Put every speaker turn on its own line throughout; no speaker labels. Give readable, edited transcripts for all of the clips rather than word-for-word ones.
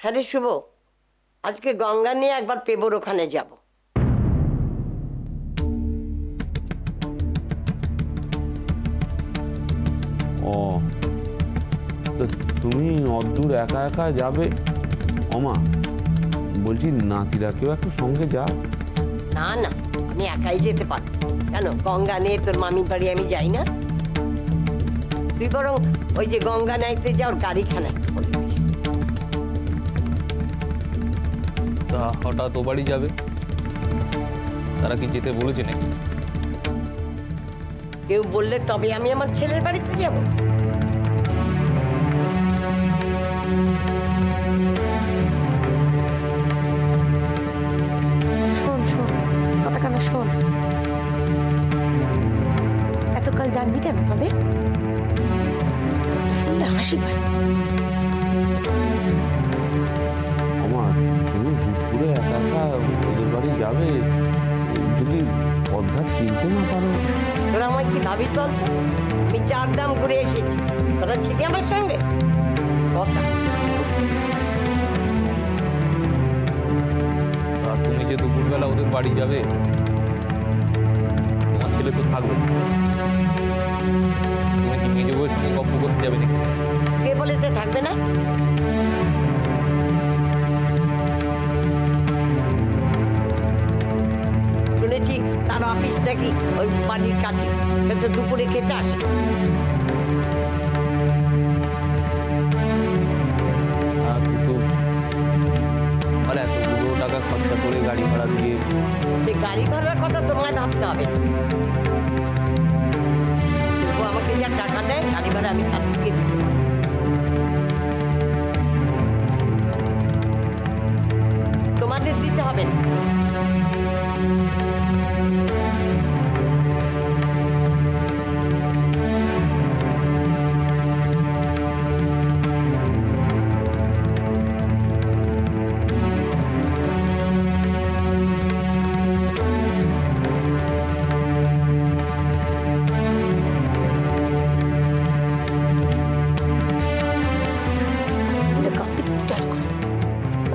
হ্যাঁ রে শুভ, আজকে গঙ্গা নিয়ে একবার পেবোর ওখানে যাব।
ও তো তুমি অদূর একা একা যাবে? ওমা, বলছি নাতিরা কেউ একটু সঙ্গে যা।
না না, আমি একাই যেতে পারবো। কেন, গঙ্গা নিয়ে তোর মামির বাড়ি আমি যাই না? তুই বরং ওই যে গঙ্গা নাইতে যাওয়ার গাড়িখানা একটু বলে দিস।
তা হঠাৎ ও বাড়ি যাবে, তারা কি যেতে বলেছে নাকি?
কেউ বললে তবে আমি আমার ছেলের বাড়িতে যাব।
শোন শোন, কথাখানা শোন। এতকাল জানবি কেন তবে? শুনলে হাসি পায়।
আমার তুমি দুপুরে একা একা ওদের বাড়ি যাবে, যদি পদ্মা চিনতে না পারো।
তোরা আমায় কি ভাবিস বলতো? আমি 4 দাম করে এসেছি, তোরা ছিলি আমার সঙ্গে। কথা
তুমি যে দুপুরবেলা ওদের বাড়ি যাবে, তোমার ছেলে তো থাকবে। তুমি কি মেজো বউয়ের সঙ্গে গল্প করতে যাবে নাকি?
কে বলেছে থাকবে না? শুনেছি তার অফিস নাকি ওই বাড়ির কাছে, সে তো দুপুরে খেতে আসে।
কিন্তু আর এতগুলো টাকা খরচা করে গাড়ি ভাড়া দিয়ে,
সে গাড়ি ভাড়ার কথা তোমায় ভাবতে হবে না। ও আমাকে যা টাকা দেয় গাড়ি ভাড়া আমি তার থেকে দিতে পারবো। তোমাদের দিতে হবে না।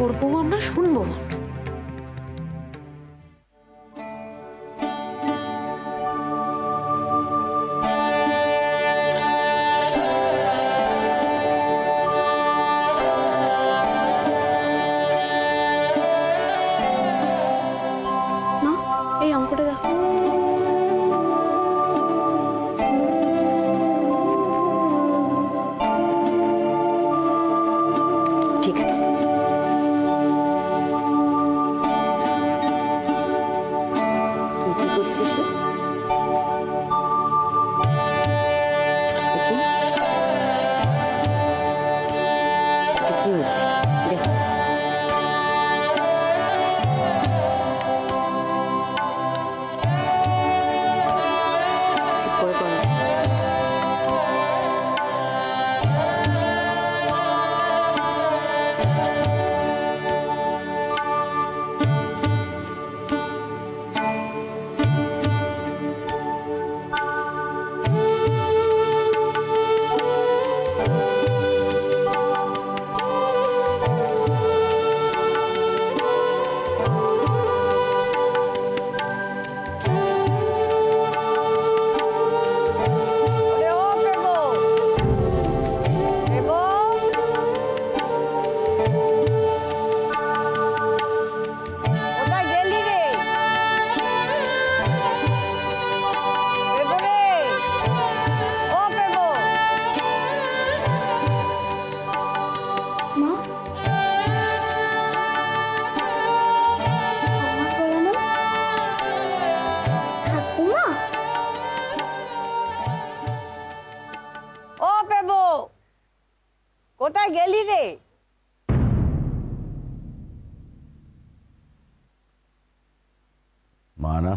করবো আমরা, শুনবো আমরা। এই অঙ্কটা দেখো। ঠিক আছে। তুই কি করছিস? কি হয়েছে দেখ।
কোথায় গেলি রে?
মা না,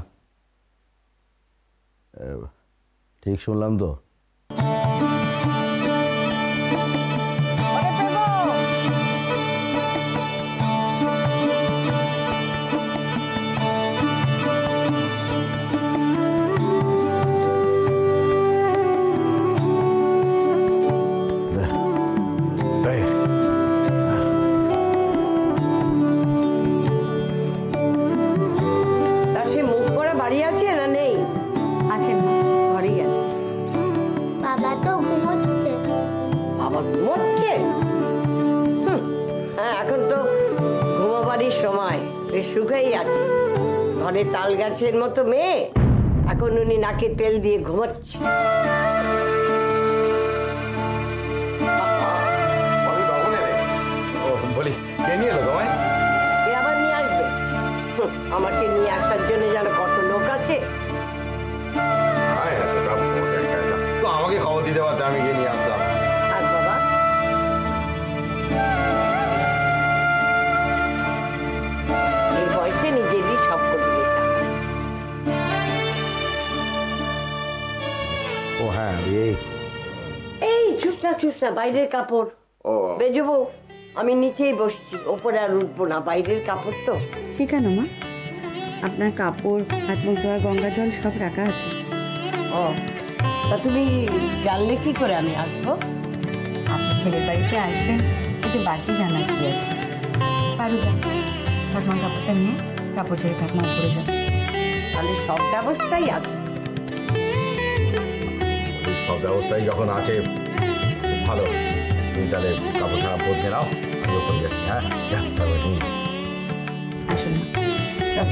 ঠিক শুনলাম তো?
বেশ সুখেই আছে। ঘরে তাল গাছের মতো মেয়ে, এখন উনি নাকে তেল দিয়ে ঘুমাচ্ছে।
বলি কে নিয়ে এলো তোমায়?
এ আবার নিয়ে আসবে? আমাকে নিয়ে আসার জন্য যেন কত লোক আছে।
তো আমাকে খবর দিতে পারতে, আমি গিয়ে নিয়ে আসতাম।
আর বাবা, এই বয়সে নিজেরই সব করে নিতে হয়।
ও হ্যাঁ,
এই চুপ না, বাইরের কাপড় বেজবো। আমি নিচেই বসছি, ওপরে আর উঠবো না, বাইরের কাপড় তো।
ঠিক আছে মা, আপনার কাপড়, হাত মুখ ধোয়া, গঙ্গা জল সব রাখা আছে।
ও, তা তুমি জানলে কি করে আমি আসবো?
আপনি ছেলের বাড়িতে আসবেন, একটু বাড়তি জানার কি আছে? পারু যান, ঠাকুমার কাপড়টা নিয়ে কাপড় ছেড়ে ঠাকুমা উপরে যান।
তাহলে সব ব্যবস্থাই আছে।
সব ব্যবস্থাই যখন আছে ভালো, তুমি তাহলে কাপড় খারাপ বলতে নাও, আমি ওপরে যাচ্ছি। হ্যাঁ, তারপরে নিয়ে
আসুন না।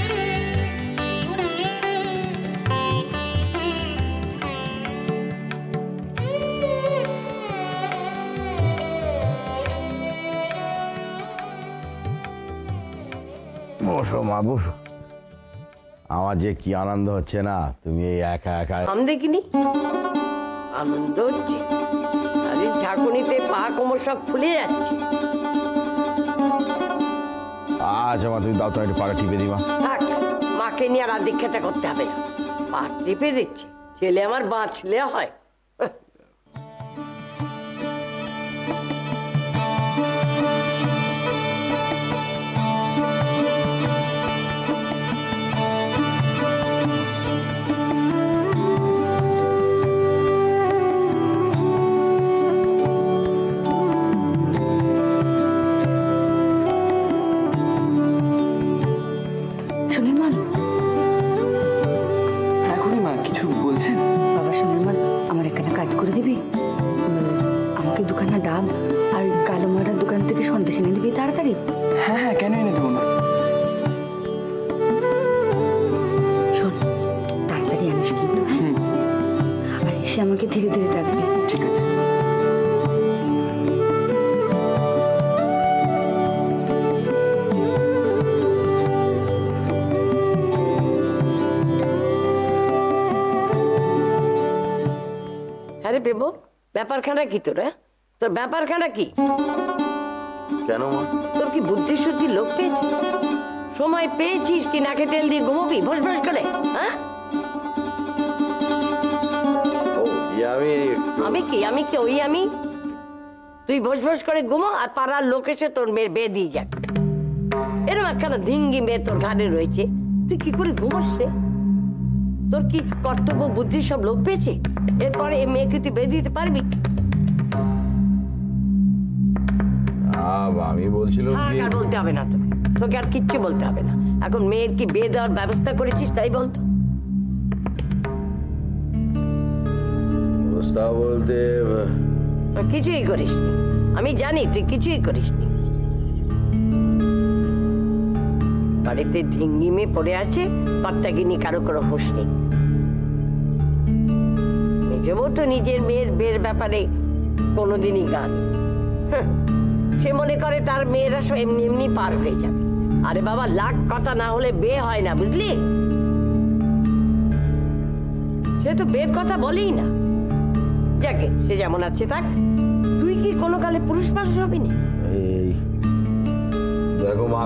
বসো মা, বসো। আমার যে কি আনন্দ হচ্ছে না, তুমি এই একা একা।
আমি দেখিনি আনন্দ হচ্ছে, আরে ঝাঁকুনিতে পা কোমর সব ফুলে যাচ্ছে।
আচ্ছা মা, তুমি দাও তো, একটু পাড়া টিপে দিবা।
থাক, মাকে নিয়ে আর আদিক খেতে করতে হবে না, পা টিপে দিচ্ছে। ছেলে আমার বাঁচলে হয়।
সুনির্মল,
এখনই মা কিছু বলছেন?
বাবা সুনির্মল, আমার এখানে কাজ করে দিবি? আমাকে দুখানা ডাব আর কালো মারার দোকান থেকে সন্দেশ এনে দিবি তাড়াতাড়ি।
হ্যাঁ হ্যাঁ, কেন এনে দেবো না?
শোন, তাড়াতাড়ি আনিস কিন্তু, হ্যাঁ? আর এসে আমাকে ধীরে ধীরে ডাকবি।
ঠিক আছে।
আরে বেবো, ব্যাপারখানা কি তোর? তোর ব্যাপারখানা কি?
কেন মা?
তোর কি বুদ্ধি শুদ্ধি লোক পেয়েছে? সময় পেয়েছিস কি নাকে তেল দিয়ে ঘুমোবি ভস ভস করে? হ্যাঁ, আমি কি ওই আমি? তুই ভস ভস করে ঘুমো আর পাড়ার লোক এসে তোর মেয়ের বিয়ে দিয়ে যাক। এরকম একখানা ধিঙ্গি মেয়ে তোর ঘাড়ে রয়েছে, তুই কি করে ঘুমোস রে? তোর কি কর্তব্য বুদ্ধি সব লোক পেয়েছে? এরপরে এই মেয়েকে তুই বিয়ে দিতে পারবি?
আমি বলছিলাম
আর বলতে হবে না তোকে, তোকে আর কিচ্ছু বলতে হবে না। এখন মেয়ের কি বিয়ে দেওয়ার ব্যবস্থা করেছিস তাই বলতো?
অবস্থা বলতে
কিছুই করিসনি, আমি জানি তুই কিছুই করিসনি। বাড়িতে ধিঙ্গি মেয়ে পড়ে আছে, কর্তাগিনি কারো কোনো হুঁশ নেই। নিজেও তো নিজের মেয়ের ব্যাপারে কোনোদিনই গান, সে মনে করে তার মেয়েরা সব এমনি এমনি পার হয়ে যাবে। আরে বাবা, লাখ কথা না হলে বিয়ে হয় না, বুঝলি? সে তো বিয়ের কথা বলেই না। যাকে সে যেমন আছে থাক, তুই কি কোনো কালে পুরুষ মানুষ হবি না?
এই দেখো মা,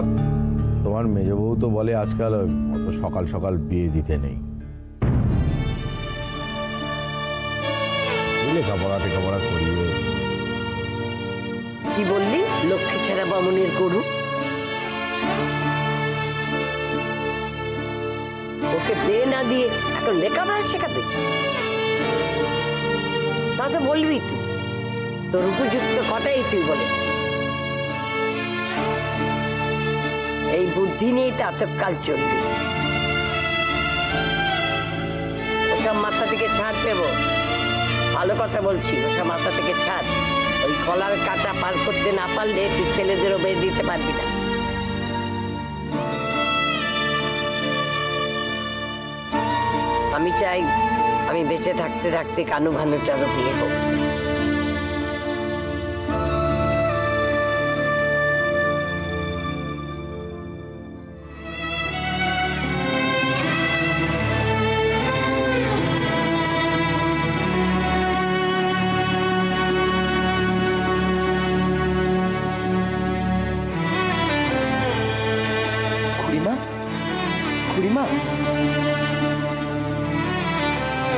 তোমার মেজ বউ তো বলে আজকাল অত সকাল সকাল বিয়ে দিতে নেই। লেখাপড়া টেখাপড়া করিয়ে।
কি বললি? লক্ষ্মী ছাড়া বামুনের গরু। ওকে বিয়ে না দিয়ে এখন লেখাপড়া শেখাবে? তা তো বলবি তুই, তোর উপযুক্ত কথাই তুই বলেছিস। এই বুদ্ধি নিয়ে তো এতকাল চলবে। ওসব মাথা থেকে ছাড় দেবো, ভালো কথা বলছি, ওসব মাথা থেকে ছাড়। ওই কলার কাটা পার করতে না পারলে তুই ছেলেদেরও বিয়ে দিতে পারবি না। আমি চাই আমি বেঁচে থাকতে থাকতে কানু ভানুটারও বিয়ে হোক।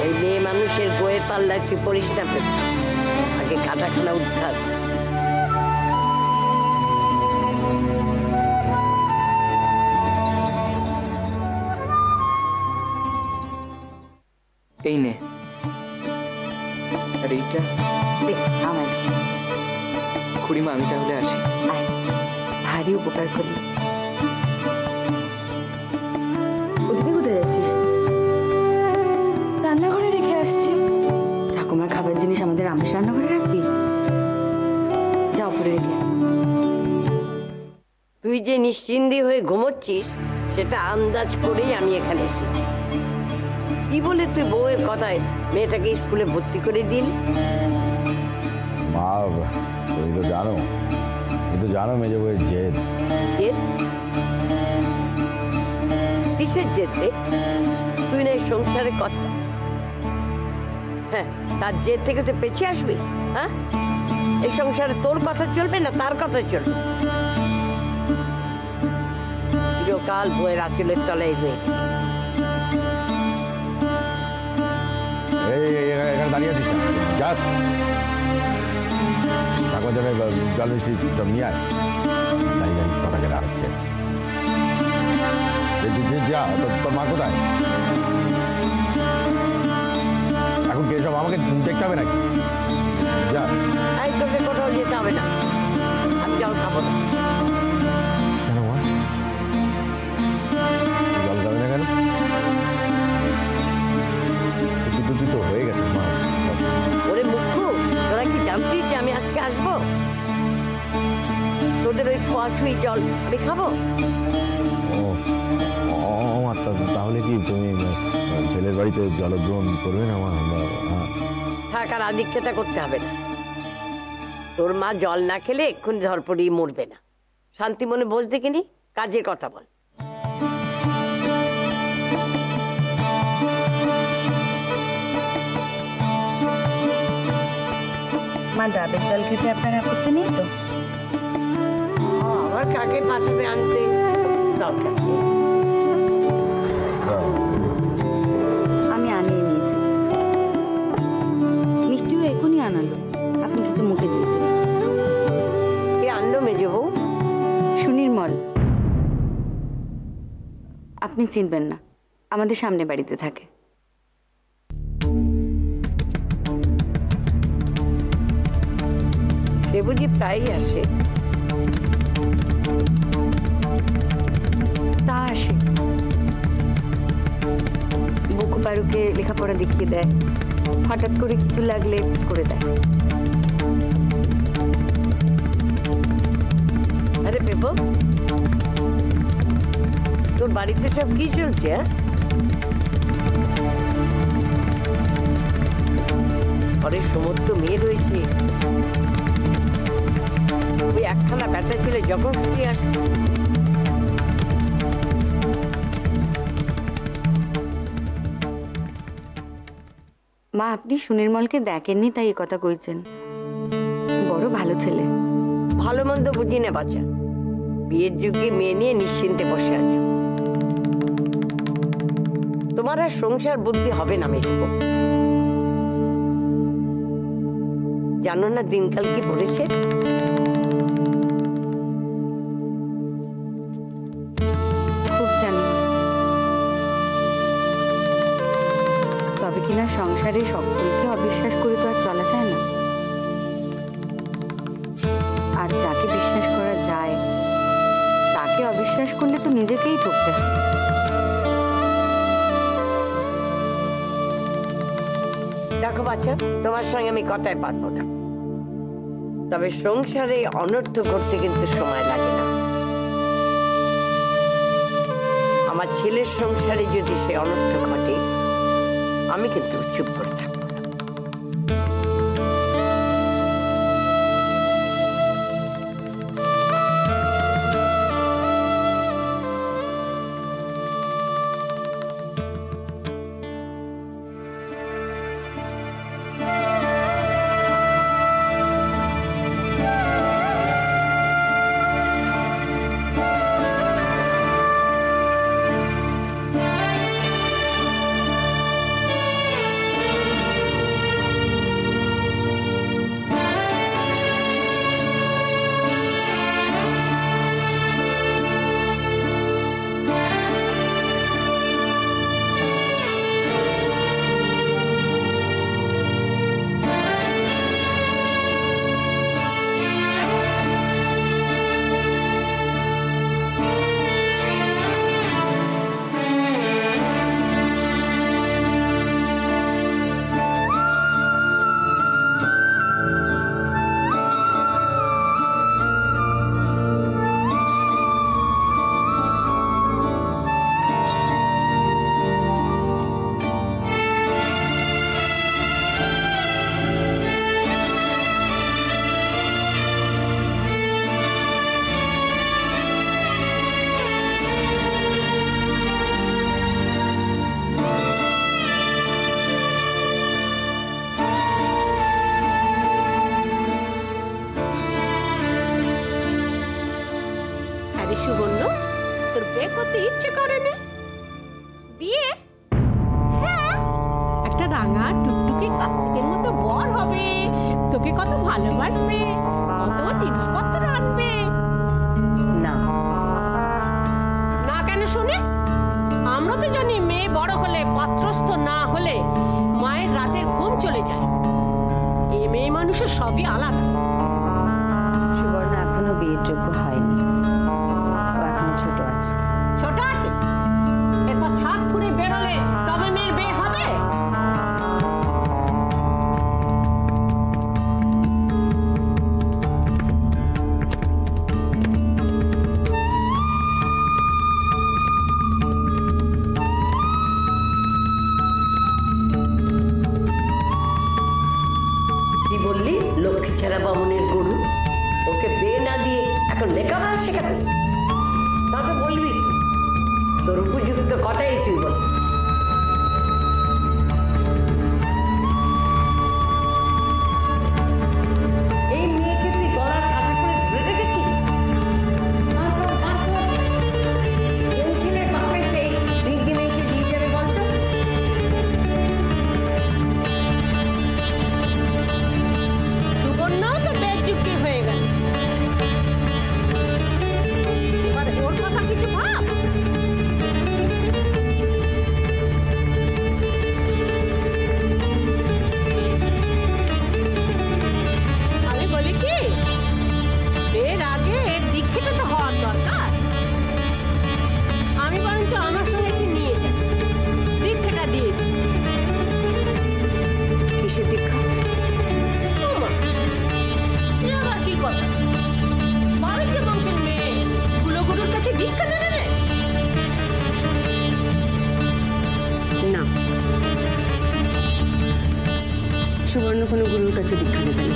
এই মেয়ে মানুষের বইয়ের পাল্লায় তুই পড়িস না, আগে কাটাখানা উদ্ধার।
এই নে, আর এইটা
আমার
খুড়িমা, আমি তাহলে আসি।
ভারী উপকার করলি। ওদিকে কোথায় যাচ্ছিস? রান্নাঘরে রেখে আসছি। ঠাকুমার খাবার জিনিস আমাদের রামেশ রান্নাঘরে রাখবি? যা উপরে রেখে।
তুই যে নিশ্চিন্দি হয়ে ঘুমোচ্ছিস সেটা আন্দাজ করেই আমি এখানে এসেছি। কি বলে তুই বউয়ের কথায় মেয়েটাকে স্কুলে ভর্তি করে দিল?
মা, তুমি তো জানো, কিন্তু জানো মেজো বউয়ের জেদ।
জেদ? কিসের জেদ রে? তুই না সংসারে কর্তা। হ্যাঁ, তার জেদ থেকে তুই পেছিয়ে আসবি? হ্যাঁ, এই সংসারে তোর কথা চলবে না তার কথা চলবে? চিরকাল বউয়ের আঁচলের তলায় রয়ে গেল।
এখানে দাঁড়িয়ে আছিস না, যা ঠাকুর জন্য জল মিষ্টি সব নিয়ে আয়। দাঁড়িয়ে দাঁড়িয়ে কথা কেনা হচ্ছে। যা, তোর মা কোথায়? এখন কে সব আমাকে দেখতে হবে নাকি? যা।
এই তোকে কোথাও যেতে হবে না, আমি জল খাবো না।
কেন মা? জল খাবে না কেন? তুই তো হয়ে গেছে মা।
ওরে মুখ্য, তোরা কি জানতি যে আমি আজকে আসবো? তোদের ওই ছোঁয়াছুঁই জল আমি খাবো?
তাহলে কি তুমি ছেলের বাড়িতে জলগ্রহণ করবে না মা?
থাক, আর আদিক্ষেতা করতে হবে না। তোর মা জল না খেলে এক্ষুনি ধরপড়িয়ে মরবে না। শান্তি মনে বোঝ দেখিনি, কাজের কথা বল।
মা, ডাবের জল খেতে আপনার আপত্তি নেই তো?
আমার কাকে পাঠাবে আনতে, দরকার নেই।
আমি আনিয়ে নিয়েছি। মিষ্টিও এখনই আনালো, আপনি কিছু মুখে দিয়ে দিন।
কে আনলো মেজো বউ?
সুনির্মল। আপনি চিনবেন না, আমাদের সামনে বাড়িতে থাকে।
সে বুঝি তাই আসে?
তা আসে, বুকু পারুকে লেখাপড়া দেখিয়ে দেয়, হঠাৎ করে কিছু লাগলে করে দেয়।
আরে পেপো, তোর বাড়িতে সব কি চলছে? ঘরের সমস্ত মেয়ে রয়েছে, ওই একখানা ব্যাটা ছেলে যখন খুশি আসে।
মা, আপনি সুনির্মলকে দেখেননি তাই এই কথা কইছেন। বড় ভালো ছেলে।
ভালো মন্দ বুঝি না বাচ্চা, বিয়ের যুগে মেয়ে নিয়ে নিশ্চিন্তে বসে আছো। তোমার আর সংসার বুদ্ধি হবে না মেয়ে। জানো না দিনকাল কি পড়েছে?
খুব জানি, তবে কিনা সংসারে সকলকে অবিশ্বাস করে তো আর চলা যায় না। আর যাকে বিশ্বাস করা যায় তাকে অবিশ্বাস করলে তো নিজেকেই ঠকতে হয়।
দেখো বাচ্চা, তোমার সঙ্গে আমি কথায় পারবো না, তবে সংসারে অনর্থ করতে কিন্তু সময় লাগে না। আমার ছেলের সংসারে যদি সে অনর্থ ঘটে আমি কিন্তু চুপ করে থাকবো না।
সুবর্ণ, তোর বিয়ে করতে ইচ্ছে করে না? বিয়ে? হ্যাঁ, একটা রাঙা টুকটুকে কার্তিকের মতো বর হবে, তোকে কত ভালোবাসবে, কত জিনিসপত্র আনবে।
না
না কেন শুনে? আমরা তো জানি মেয়ে বড় হলে, পাত্রস্থ না হলে মায়ের রাতের ঘুম চলে যায়। এই মেয়ে মানুষের সবই আলাদা।
সুবর্ণ এখনো বিয়ের যোগ্য হয়নি, ও এখনো ছোট আছে।
ছোট আছে? এরপর ছাদ ফুঁড়ে বেরোলে তবে মেয়ের বিয়ে হবে?
কি বললি? লক্ষ্মী ছাড়া বামুনের গরু, ওকে বিয়ে না দিয়ে এখন লেখাপড়া শেখাবি? তা তো বলবি, তোর উপযুক্ত কথাই তুই বল। এই মেয়েকে তুই গলার কাটা করে ধরে রেখেছিস? কোন ছেলে বাপে সেই রিঙ্কি মেয়েকে দিয়ে যাবে বলতো?
সুবর্ণ তো বেযুক্তি হয়ে গেল, এবার ওর কথা কিছু ভাব। আমি বলি কি, এর আগে এর দীক্ষিত তো হওয়ার দরকার। আমি বরঞ্চ আমার সঙ্গে কি নিয়ে যাই, দীক্ষাটা দিয়ে দিই।
কিসের দীক্ষা?
আবার কি কথা? বাড়িতে বংশের মেয়ে কুলগুরুর কাছে দীক্ষা নেবে না?
না, সুবর্ণ কোনো গুরুর কাছে দীক্ষা নেবে না।